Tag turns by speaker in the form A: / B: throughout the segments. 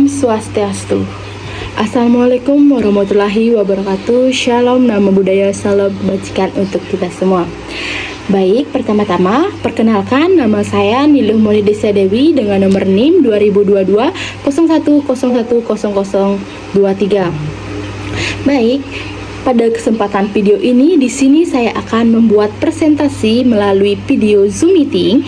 A: Om Swastiastu. Assalamualaikum warahmatullahi wabarakatuh. Shalom, nama budaya, salam kebajikan untuk kita semua. Baik, pertama-tama perkenalkan, nama saya Niluh Monidesya Dewi dengan nomor NIM 2022 01010023. Baik, pada kesempatan video ini di sini saya akan membuat presentasi melalui video Zoom meeting.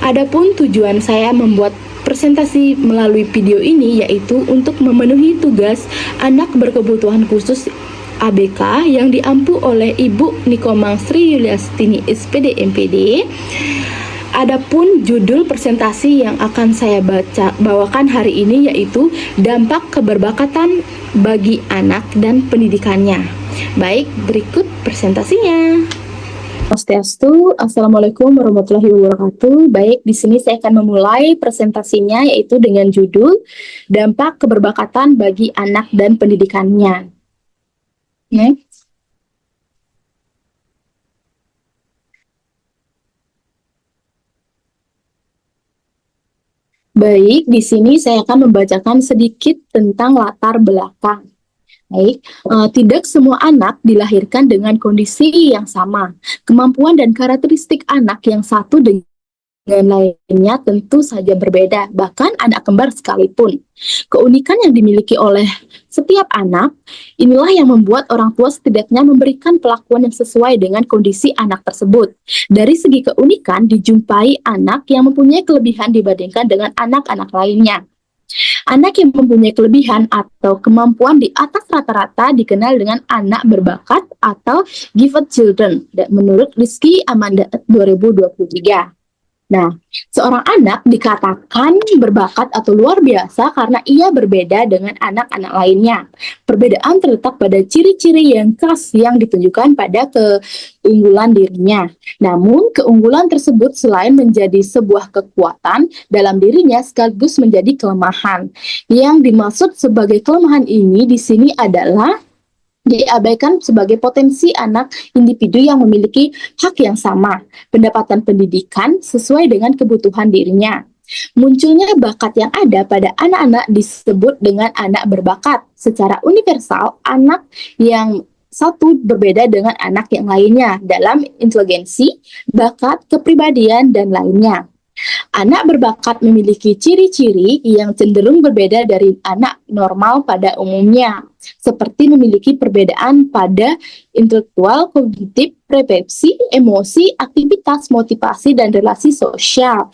A: Adapun tujuan saya membuat presentasi melalui video ini yaitu untuk memenuhi tugas anak berkebutuhan khusus ABK yang diampu oleh Ibu Nikomang Sri Yuliastini SPD MPD. Adapun judul presentasi yang akan saya bawakan hari ini yaitu dampak keberbakatan bagi anak dan pendidikannya. Baik, berikut presentasinya. Swastiastu, Assalamualaikum warahmatullahi wabarakatuh. Baik, di sini saya akan memulai presentasinya yaitu dengan judul dampak keberbakatan bagi anak dan pendidikannya. Next. Baik, di sini saya akan membacakan sedikit tentang latar belakang. Baik, tidak semua anak dilahirkan dengan kondisi yang sama. Kemampuan dan karakteristik anak yang satu dengan lainnya tentu saja berbeda, bahkan anak kembar sekalipun. Keunikan yang dimiliki oleh setiap anak, inilah yang membuat orang tua setidaknya memberikan perlakuan yang sesuai dengan kondisi anak tersebut. Dari segi keunikan, dijumpai anak yang mempunyai kelebihan dibandingkan dengan anak-anak lainnya. Anak yang mempunyai kelebihan atau kemampuan di atas rata-rata dikenal dengan anak berbakat atau gifted children menurut Rizky Amanda 2023. Nah, seorang anak dikatakan berbakat atau luar biasa karena ia berbeda dengan anak-anak lainnya. Perbedaan terletak pada ciri-ciri yang khas yang ditunjukkan pada keunggulan dirinya. Namun, keunggulan tersebut selain menjadi sebuah kekuatan dalam dirinya sekaligus menjadi kelemahan. Yang dimaksud sebagai kelemahan ini di sini adalah diabaikan sebagai potensi anak individu yang memiliki hak yang sama, pendapatan pendidikan sesuai dengan kebutuhan dirinya. Munculnya bakat yang ada pada anak-anak disebut dengan anak berbakat. Secara universal, anak yang satu berbeda dengan anak yang lainnya dalam inteligensi, bakat, kepribadian, dan lainnya. Anak berbakat memiliki ciri-ciri yang cenderung berbeda dari anak normal pada umumnya, seperti memiliki perbedaan pada intelektual, kognitif, persepsi, emosi, aktivitas, motivasi, dan relasi sosial.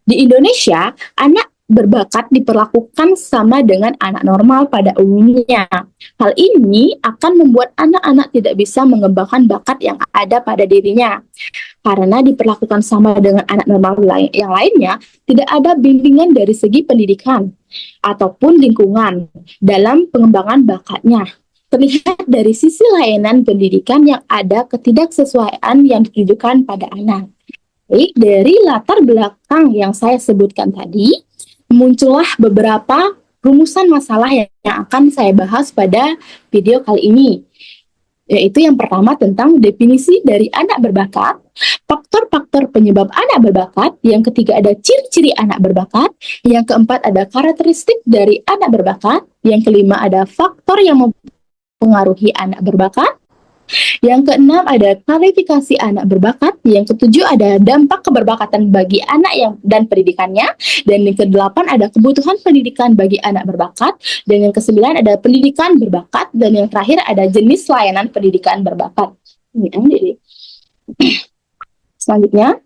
A: Di Indonesia, anak berbakat diperlakukan sama dengan anak normal pada umumnya. Hal ini akan membuat anak-anak tidak bisa mengembangkan bakat yang ada pada dirinya. Karena diperlakukan sama dengan anak normal yang lainnya, tidak ada bimbingan dari segi pendidikan ataupun lingkungan dalam pengembangan bakatnya. Terlihat dari sisi layanan pendidikan yang ada ketidaksesuaian yang ditujukan pada anak. Baik, dari latar belakang yang saya sebutkan tadi, muncullah beberapa rumusan masalah yang akan saya bahas pada video kali ini. Yaitu yang pertama tentang definisi dari anak berbakat, faktor-faktor penyebab anak berbakat, yang ketiga ada ciri-ciri anak berbakat, yang keempat ada karakteristik dari anak berbakat, yang kelima ada faktor yang mempengaruhi anak berbakat, yang keenam ada klarifikasi anak berbakat, yang ketujuh ada dampak keberbakatan bagi anak dan pendidikannya, dan yang kedelapan ada kebutuhan pendidikan bagi anak berbakat, dan yang kesembilan ada pendidikan berbakat, dan yang terakhir ada jenis layanan pendidikan berbakat. Selanjutnya,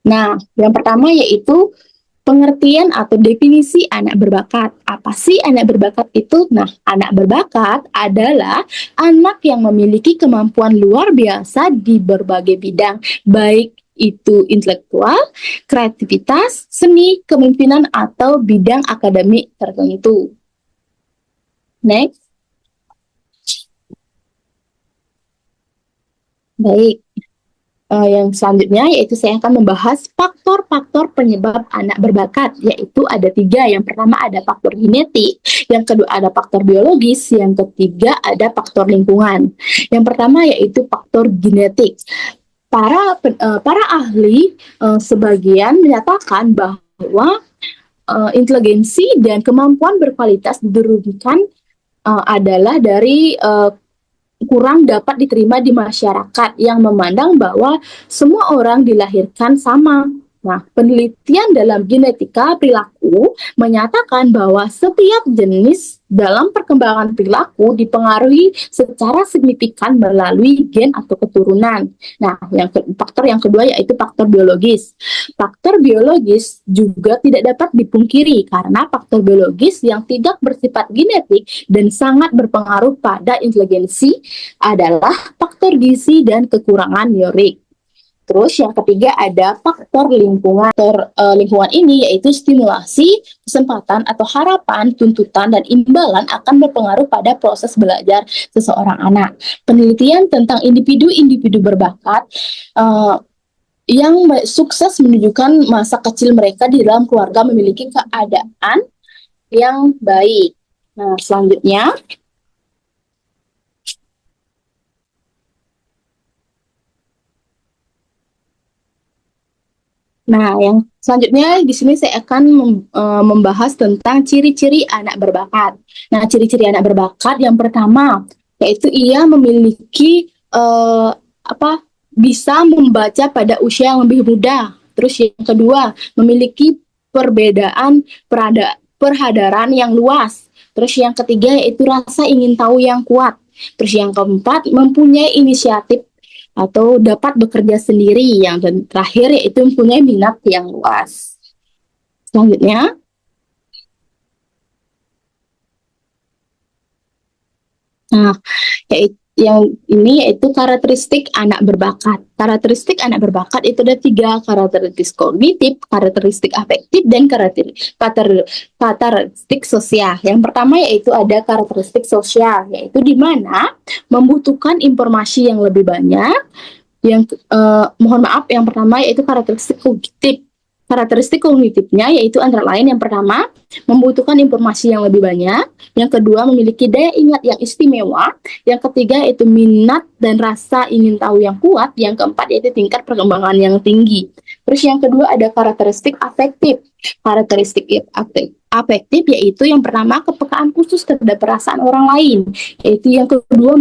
A: nah yang pertama yaitu pengertian atau definisi anak berbakat. Apa sih anak berbakat itu? Nah, anak berbakat adalah anak yang memiliki kemampuan luar biasa di berbagai bidang, baik itu intelektual, kreativitas, seni, kepemimpinan, atau bidang akademik tertentu. Next. Baik. Yang selanjutnya yaitu saya akan membahas faktor-faktor penyebab anak berbakat, yaitu ada 3. Yang pertama ada faktor genetik, yang kedua ada faktor biologis, yang ketiga ada faktor lingkungan. Yang pertama yaitu faktor genetik. Para ahli sebagian menyatakan bahwa inteligensi dan kemampuan berkualitas dirugikan adalah dari kurang dapat diterima di masyarakat yang memandang bahwa semua orang dilahirkan sama. Nah, penelitian dalam genetika perilaku menyatakan bahwa setiap jenis dalam perkembangan perilaku dipengaruhi secara signifikan melalui gen atau keturunan. Nah, faktor yang kedua yaitu faktor biologis. Faktor biologis juga tidak dapat dipungkiri karena faktor biologis yang tidak bersifat genetik dan sangat berpengaruh pada inteligensi adalah faktor gizi dan kekurangan neurik. Terus yang ketiga ada faktor lingkungan. Faktor lingkungan ini yaitu stimulasi, kesempatan atau harapan, tuntutan, dan imbalan akan berpengaruh pada proses belajar seseorang anak. Penelitian tentang individu-individu berbakat yang sukses menunjukkan masa kecil mereka di dalam keluarga memiliki keadaan yang baik. Nah, selanjutnya yang selanjutnya di sini saya akan membahas tentang ciri-ciri anak berbakat. Nah, ciri-ciri anak berbakat yang pertama yaitu ia memiliki bisa membaca pada usia yang lebih muda. Terus yang kedua, memiliki perbedaan perhadaran yang luas. Terus yang ketiga yaitu rasa ingin tahu yang kuat. Terus yang keempat, mempunyai inisiatif atau dapat bekerja sendiri. Dan terakhir yaitu mempunyai minat yang luas. Selanjutnya, yang ini yaitu karakteristik anak berbakat. Karakteristik anak berbakat itu ada 3, karakteristik kognitif, karakteristik afektif, dan karakteristik sosial. Yang pertama yaitu ada karakteristik sosial, yaitu di mana membutuhkan informasi yang lebih banyak. Yang pertama yaitu karakteristik kognitif. Karakteristik kognitifnya yaitu antara lain yang pertama, membutuhkan informasi yang lebih banyak. Yang kedua, memiliki daya ingat yang istimewa. Yang ketiga, yaitu minat dan rasa ingin tahu yang kuat. Yang keempat, yaitu tingkat perkembangan yang tinggi. Terus yang kedua, ada karakteristik afektif. Karakteristik afektif yaitu yang pertama, kepekaan khusus terhadap perasaan orang lain. Yaitu yang kedua,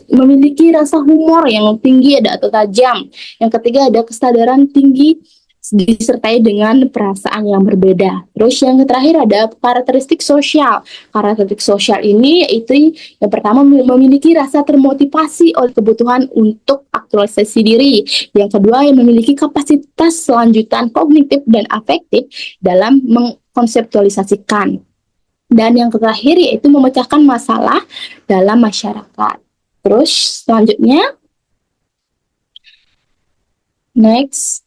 A: memiliki rasa humor yang tinggi atau tajam. Yang ketiga, ada kesadaran tinggi disertai dengan perasaan yang berbeda. Terus yang terakhir ada karakteristik sosial. Karakteristik sosial ini yaitu yang pertama memiliki rasa termotivasi oleh kebutuhan untuk aktualisasi diri. Yang kedua yang memiliki kapasitas selanjutan kognitif dan afektif dalam mengkonseptualisasikan. Dan yang terakhir yaitu memecahkan masalah dalam masyarakat. Terus selanjutnya, next,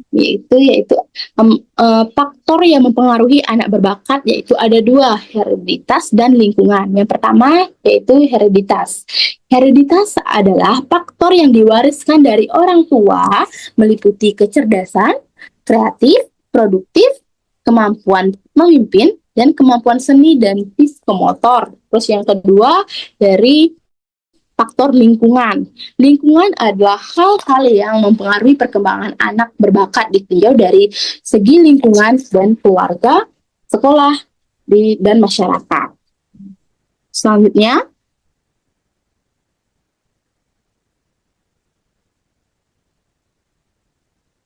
A: yaitu faktor yang mempengaruhi anak berbakat yaitu ada 2, hereditas dan lingkungan. Yang pertama yaitu hereditas. Hereditas adalah faktor yang diwariskan dari orang tua, meliputi kecerdasan, kreatif, produktif, kemampuan memimpin, dan kemampuan seni dan psikomotor. Terus yang kedua dari faktor lingkungan. Lingkungan adalah hal-hal yang mempengaruhi perkembangan anak berbakat ditinjau dari segi lingkungan dan keluarga, sekolah, dan masyarakat. Selanjutnya,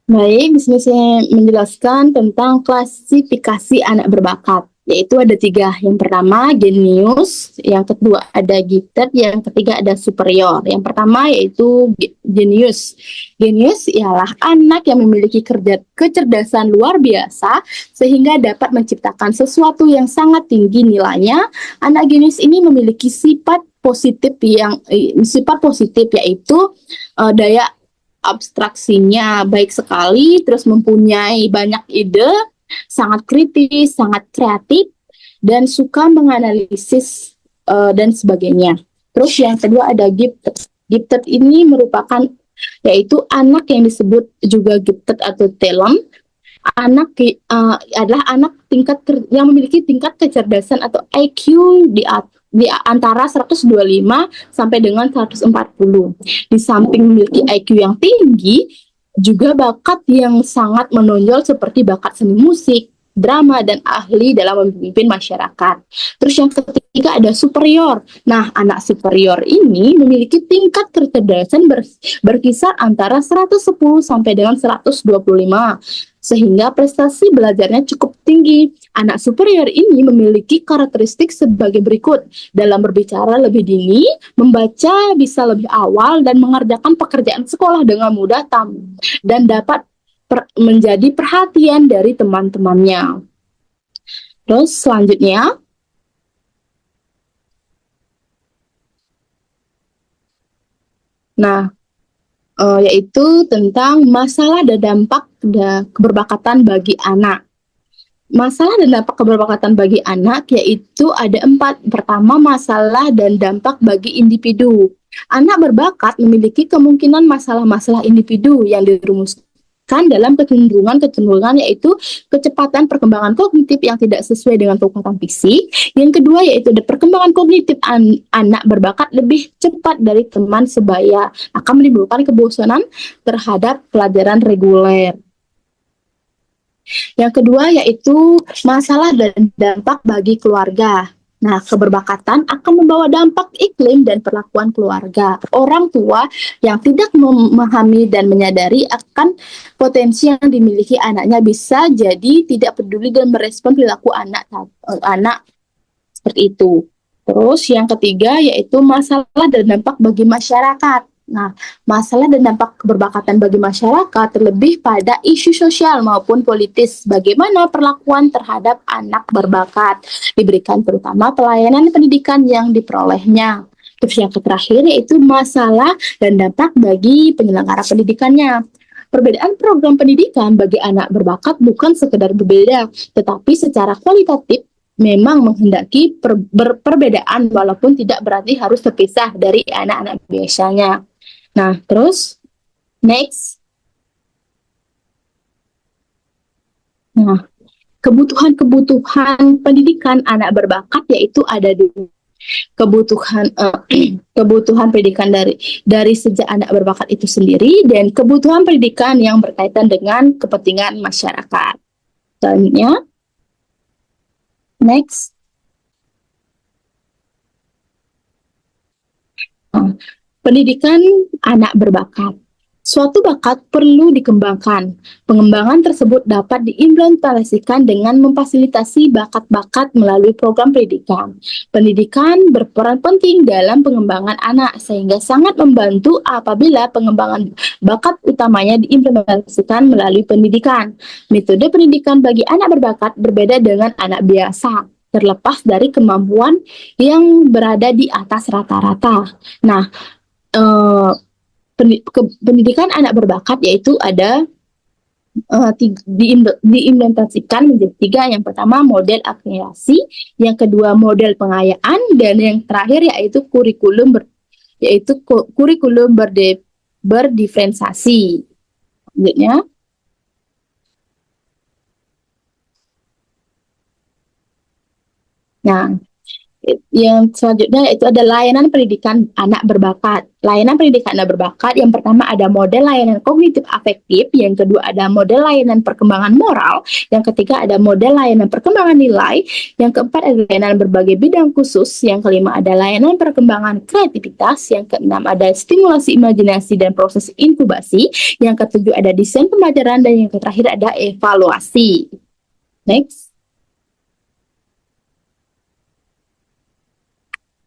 A: baik, di sini saya menjelaskan tentang klasifikasi anak berbakat. Yaitu ada 3. Yang pertama genius, yang kedua ada gifted, yang ketiga ada superior. Yang pertama yaitu genius. Genius ialah anak yang memiliki kecerdasan luar biasa sehingga dapat menciptakan sesuatu yang sangat tinggi nilainya. Anak genius ini memiliki sifat positif yaitu daya abstraksinya baik sekali, terus mempunyai banyak ide, sangat kritis, sangat kreatif, dan suka menganalisis dan sebagainya. Terus yang kedua ada gifted. Gifted ini merupakan yaitu anak yang disebut juga gifted atau talent. Anak adalah anak yang memiliki tingkat kecerdasan atau IQ di antara 125 sampai dengan 140. Di samping memiliki IQ yang tinggi, Juga bakat yang sangat menonjol seperti bakat seni musik, drama, dan ahli dalam memimpin masyarakat. Terus yang ketiga ada superior. Nah, anak superior ini memiliki tingkat kecerdasan berkisar antara 110 sampai dengan 125, sehingga prestasi belajarnya cukup tinggi. Anak superior ini memiliki karakteristik sebagai berikut: dalam berbicara lebih dini, membaca bisa lebih awal, dan mengerjakan pekerjaan sekolah dengan mudah dan dapat menjadi perhatian dari teman-temannya. Terus selanjutnya, nah, yaitu tentang masalah dan dampak keberbakatan bagi anak. Masalah dan dampak keberbakatan bagi anak yaitu ada 4. Pertama, masalah dan dampak bagi individu. Anak berbakat memiliki kemungkinan masalah-masalah individu yang dirumuskan dalam kecenderungan yaitu kecepatan perkembangan kognitif yang tidak sesuai dengan kekuatan fisik. Yang kedua yaitu perkembangan kognitif anak berbakat lebih cepat dari teman sebaya, akan menimbulkan kebosanan terhadap pelajaran reguler. Yang kedua yaitu masalah dan dampak bagi keluarga. Nah, keberbakatan akan membawa dampak iklim dan perlakuan keluarga. Orang tua yang tidak memahami dan menyadari akan potensi yang dimiliki anaknya bisa jadi tidak peduli dan merespon perilaku anak seperti itu. Terus yang ketiga yaitu masalah dan dampak bagi masyarakat. Nah, masalah dan dampak keberbakatan bagi masyarakat terlebih pada isu sosial maupun politis. Bagaimana perlakuan terhadap anak berbakat diberikan, terutama pelayanan pendidikan yang diperolehnya. Terus yang terakhir yaitu masalah dan dampak bagi penyelenggara pendidikannya. Perbedaan program pendidikan bagi anak berbakat bukan sekedar berbeda, tetapi secara kualitatif memang menghendaki perbedaan walaupun tidak berarti harus terpisah dari anak-anak biasanya. Nah, terus next. Nah, kebutuhan pendidikan anak berbakat yaitu ada dua. Kebutuhan pendidikan dari sejak anak berbakat itu sendiri dan kebutuhan pendidikan yang berkaitan dengan kepentingan masyarakat. Selanjutnya, next. Nah, pendidikan anak berbakat. Suatu bakat perlu dikembangkan. Pengembangan tersebut dapat diimplementasikan dengan memfasilitasi bakat-bakat melalui program pendidikan. Pendidikan berperan penting dalam pengembangan anak, sehingga sangat membantu apabila pengembangan bakat utamanya diimplementasikan melalui pendidikan. Metode pendidikan bagi anak berbakat berbeda dengan anak biasa, terlepas dari kemampuan yang berada di atas rata-rata. Nah, pendidikan anak berbakat yaitu ada diimplementasikan menjadi 3. Yang pertama model akselerasi, yang kedua model pengayaan, dan yang terakhir yaitu kurikulum berdiferensiasi. Selanjutnya, nah, yang selanjutnya itu ada layanan pendidikan anak berbakat. Layanan pendidikan anak berbakat yang pertama ada model layanan kognitif afektif, yang kedua ada model layanan perkembangan moral, yang ketiga ada model layanan perkembangan nilai, yang keempat ada layanan berbagai bidang khusus, yang kelima ada layanan perkembangan kreativitas, yang keenam ada stimulasi imajinasi dan proses inkubasi, yang ketujuh ada desain pembelajaran, dan yang terakhir ada evaluasi. Next.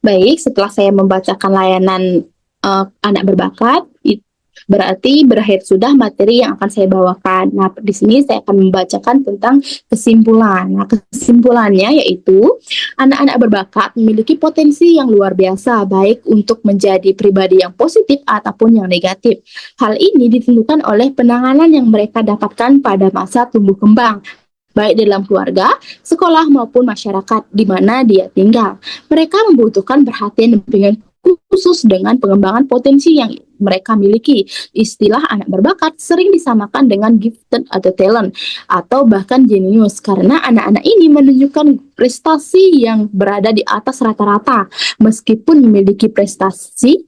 A: Baik, setelah saya membacakan layanan anak berbakat, berarti berakhir sudah materi yang akan saya bawakan. Nah, di sini saya akan membacakan tentang kesimpulan. Nah, kesimpulannya yaitu anak-anak berbakat memiliki potensi yang luar biasa, baik untuk menjadi pribadi yang positif ataupun yang negatif. Hal ini ditentukan oleh penanganan yang mereka dapatkan pada masa tumbuh kembang, baik dalam keluarga, sekolah, maupun masyarakat di mana dia tinggal. Mereka membutuhkan perhatian dengan khusus dengan pengembangan potensi yang mereka miliki. Istilah anak berbakat sering disamakan dengan gifted atau talent, atau bahkan jenius, karena anak-anak ini menunjukkan prestasi yang berada di atas rata-rata. Meskipun memiliki prestasi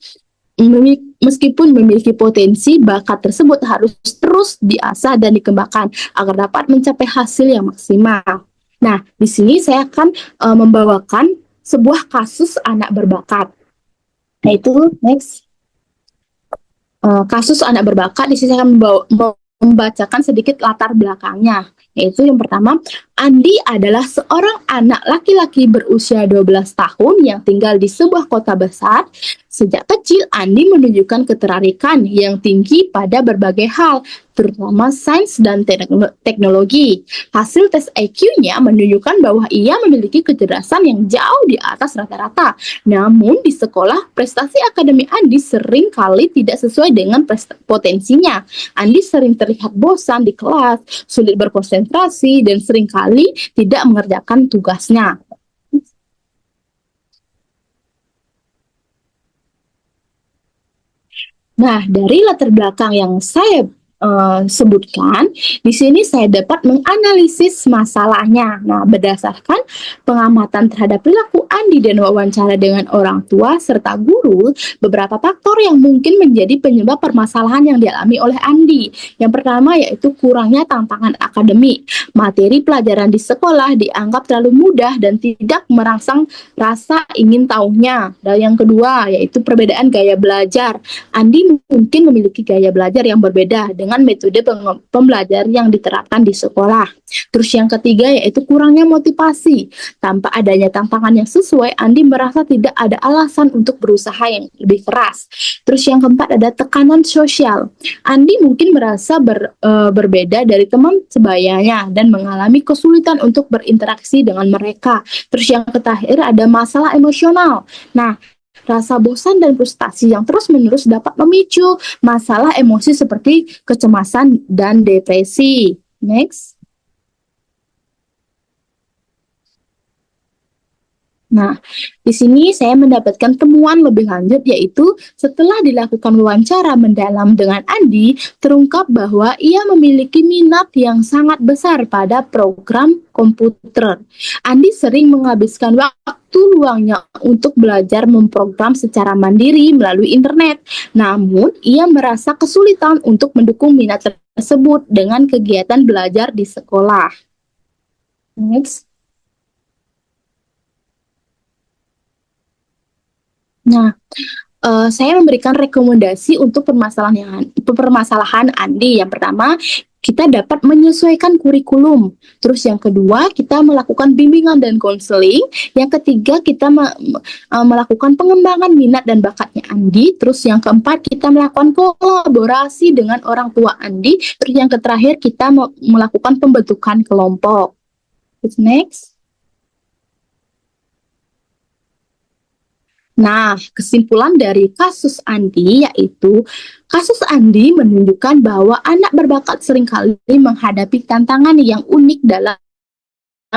A: meskipun memiliki potensi, bakat tersebut harus terus diasah dan dikembangkan agar dapat mencapai hasil yang maksimal. Nah, di sini saya akan membawakan sebuah kasus anak berbakat. Yaitu next. Kasus anak berbakat, di sini saya akan membacakan sedikit latar belakangnya. Yaitu yang pertama, Andi adalah seorang anak laki-laki berusia 12 tahun yang tinggal di sebuah kota besar. Sejak kecil, Andi menunjukkan ketertarikan yang tinggi pada berbagai hal, terutama sains dan teknologi. Hasil tes IQ-nya menunjukkan bahwa ia memiliki kecerdasan yang jauh di atas rata-rata. Namun di sekolah, prestasi akademik Andi sering kali tidak sesuai dengan potensinya. Andi sering terlihat bosan di kelas, sulit berkonsentrasi, dan seringkali tidak mengerjakan tugasnya. Nah, dari latar belakang yang saya sebutkan, di sini saya dapat menganalisis masalahnya. Nah, berdasarkan pengamatan terhadap perilaku Andi dan wawancara dengan orang tua serta guru, beberapa faktor yang mungkin menjadi penyebab permasalahan yang dialami oleh Andi. Yang pertama yaitu kurangnya tantangan akademik. Materi pelajaran di sekolah dianggap terlalu mudah dan tidak merangsang rasa ingin tahunya. Dan yang kedua yaitu perbedaan gaya belajar. Andi mungkin memiliki gaya belajar yang berbeda dengan metode pembelajaran yang diterapkan di sekolah. Terus yang ketiga yaitu kurangnya motivasi. Tanpa adanya tantangan yang sesuai, Andi merasa tidak ada alasan untuk berusaha yang lebih keras. Terus yang keempat ada tekanan sosial. Andi mungkin merasa berbeda dari teman sebayanya dan mengalami kesulitan untuk berinteraksi dengan mereka. Terus yang terakhir ada masalah emosional. Nah, rasa bosan dan frustasi yang terus-menerus dapat memicu masalah emosi seperti kecemasan dan depresi. Next. Nah, di sini saya mendapatkan temuan lebih lanjut yaitu setelah dilakukan wawancara mendalam dengan Andi, terungkap bahwa ia memiliki minat yang sangat besar pada program komputer. Andi sering menghabiskan waktu luangnya untuk belajar memprogram secara mandiri melalui internet. Namun, ia merasa kesulitan untuk mendukung minat tersebut dengan kegiatan belajar di sekolah. Next. Nah, saya memberikan rekomendasi untuk permasalahan Andi. Yang pertama, kita dapat menyesuaikan kurikulum. Terus yang kedua, kita melakukan bimbingan dan konseling. Yang ketiga, kita melakukan pengembangan minat dan bakatnya Andi. Terus yang keempat, kita melakukan kolaborasi dengan orang tua Andi. Terus yang terakhir, kita melakukan pembentukan kelompok. Terus next. Nah, kesimpulan dari kasus Andi yaitu kasus Andi menunjukkan bahwa anak berbakat seringkali menghadapi tantangan yang unik dalam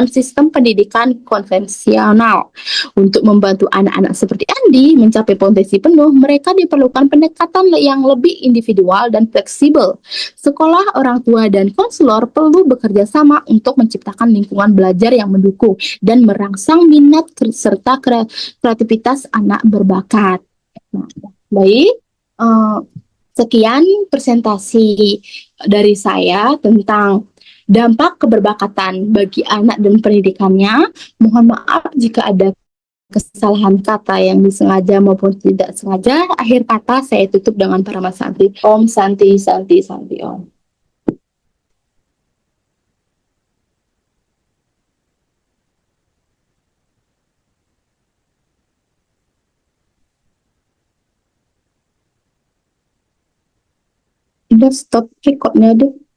A: sistem pendidikan konvensional. Untuk membantu anak-anak seperti Andi mencapai potensi penuh, mereka diperlukan pendekatan yang lebih individual dan fleksibel. Sekolah, orang tua, dan konselor perlu bekerja sama untuk menciptakan lingkungan belajar yang mendukung dan merangsang minat serta kreativitas anak berbakat. Nah, baik, sekian presentasi dari saya tentang dampak keberbakatan bagi anak dan pendidikannya. Mohon maaf jika ada kesalahan kata yang disengaja maupun tidak sengaja. Akhir kata saya tutup dengan Parama Santi. Om Santi Santi Santi Om. Udah stop recordnya deh.